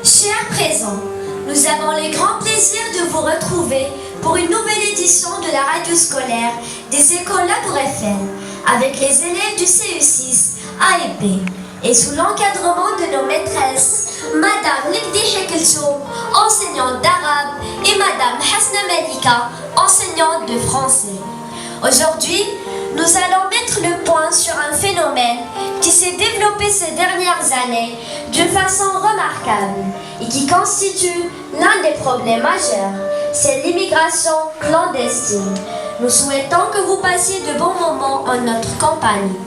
Chers présents, nous avons le grand plaisir de vous retrouver pour une nouvelle édition de la radio scolaire des écoles La Tour Eiffel avec les élèves du CE6 A et B et sous l'encadrement de nos maîtresses Madame Lekdi Kelsoum, enseignante d'arabe, et Madame Hasna Malika, enseignante de français. Aujourd'hui, nous allons mettre le point sur un phénomène qui s'est développé ces dernières années d'une façon remarquable et qui constitue l'un des problèmes majeurs, c'est l'immigration clandestine. Nous souhaitons que vous passiez de bons moments en notre compagnie.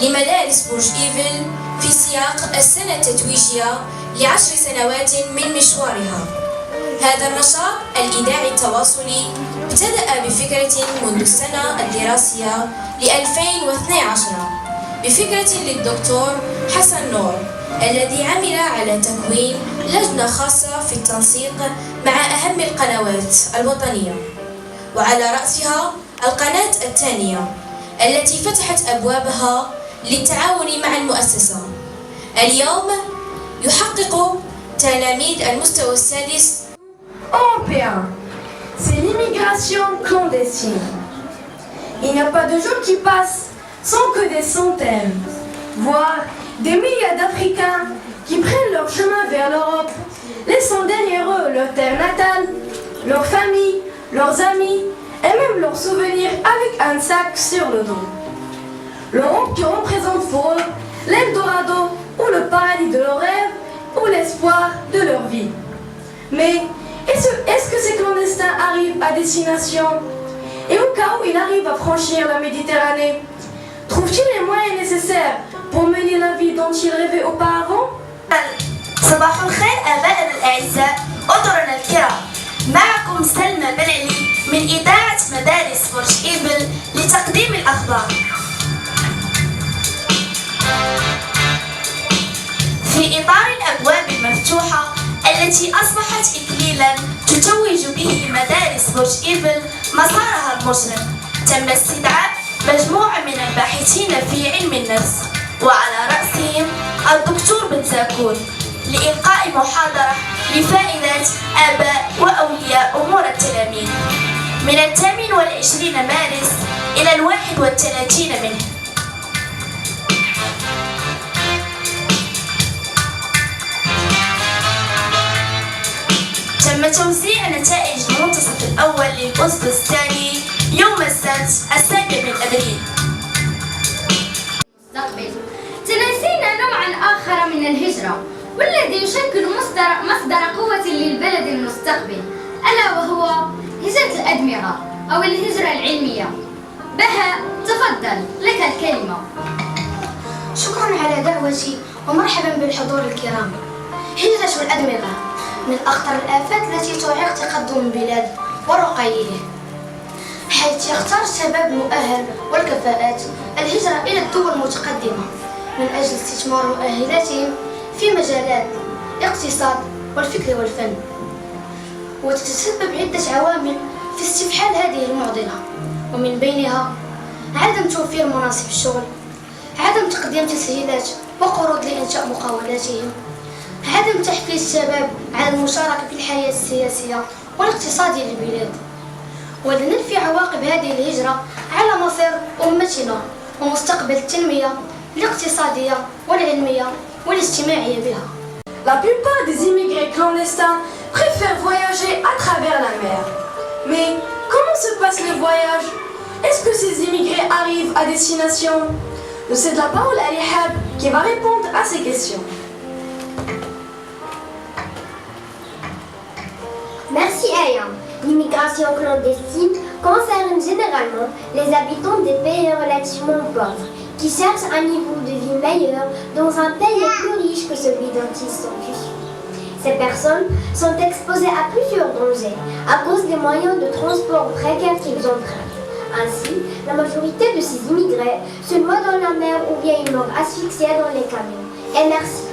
لمدارس برج إيفل في سياق السنة التتويجية ل10 سنوات من مشوارها. هذا النشاط الإذاعي التواصلي ابتدأ بفكرة منذ السنة الدراسية ل 2012 بفكرة للدكتور حسن نور الذي عمل على تكوين لجنة خاصة في التنسيق مع أهم القنوات الوطنية، وعلى رأسها القناة الثانية التي فتحت أبوابها للتعاون مع المؤسسة. اليوم يحقق تلاميذ المستوى السادس européen, c'est l'immigration clandestine. Il n'y a pas de jour qui passe sans que des centaines, voire des milliers d'Africains qui prennent leur chemin vers l'Europe, laissant derrière eux leur terre natale, leur famille, leurs amis et même leurs souvenirs avec un sac sur le dos. L'Europe qui représente pour eux l'Eldorado ou le paradis de leurs rêves ou l'espoir de leur vie. Mais est-ce que ces clandestins arrivent à destination? Et au cas où ils arrivent à franchir la Méditerranée, trouvent-ils les moyens nécessaires pour mener la vie dont ils rêvaient auparavant? صباح الخير آبائنا الأعزاء، أطرنا الكرام، معكم سلمى بلعلي من إذاعة مدارس برج إيفل لتقديم الأخبار. في إطار الأبواب المفتوحة التي أصبحت إكليلا تتوج به مدارس برج إيفل مسارها المشرق، تم استدعاء مجموعة من الباحثين في علم النفس وعلى رأسهم الدكتور بن زاكور لإلقاء محاضرة لفائدة آباء وأولياء أمور التلاميذ من 28 مارس إلى 31 منه. تم توزيع نتائج المنتصف الأول للأسبوع الثاني يوم السبت 7 أبريل. تناسينا نوعا آخر من الهجرة والذي يشكل مصدر قوة للبلد المستقبل، ألا وهو هجرة الأدمغة أو الهجرة العلمية. بهاء، تفضل لك الكلمة. شكرا على دعوتي ومرحبا بالحضور الكرام. هجرة الأدمغة من أخطر الآفات التي تعيق تقدم البلاد ورقيه، حيث يختار الشباب المؤهل والكفاءات الهجرة إلى الدول المتقدمة من أجل استثمار مؤهلاتهم في مجالات الاقتصاد والفكر والفن، وتتسبب عدة عوامل في استفحال هذه المعضلة، ومن بينها عدم توفير مناصب الشغل، عدم تقديم تسهيلات وقروض لإنشاء مقاولاتهم، عدم تحفيز الشباب على المشاركة في الحياة السياسية والاقتصادية للبلاد، ولننفي عواقب هذه الهجرة على مصير أمتنا ومستقبل التنمية الاقتصادية والعلمية والاجتماعية بها. La plupart des immigrés clandestins préfèrent voyager à travers la mer. Mais comment se passe le voyage? Est-ce que ces immigrés arrivent à destination? Je cède la parole à Lihab qui va répondre à ces questions. Merci Aya. L'immigration clandestine concerne généralement les habitants des pays relativement pauvres qui cherchent un niveau de vie meilleur dans un pays plus riche que celui dont ils sont issus. Ces personnes sont exposées à plusieurs dangers à cause des moyens de transport précaires qu'ils empruntent. Ainsi, la majorité de ces immigrés se noient dans la mer ou bien ils meurent asphyxiés dans les camions. Et merci.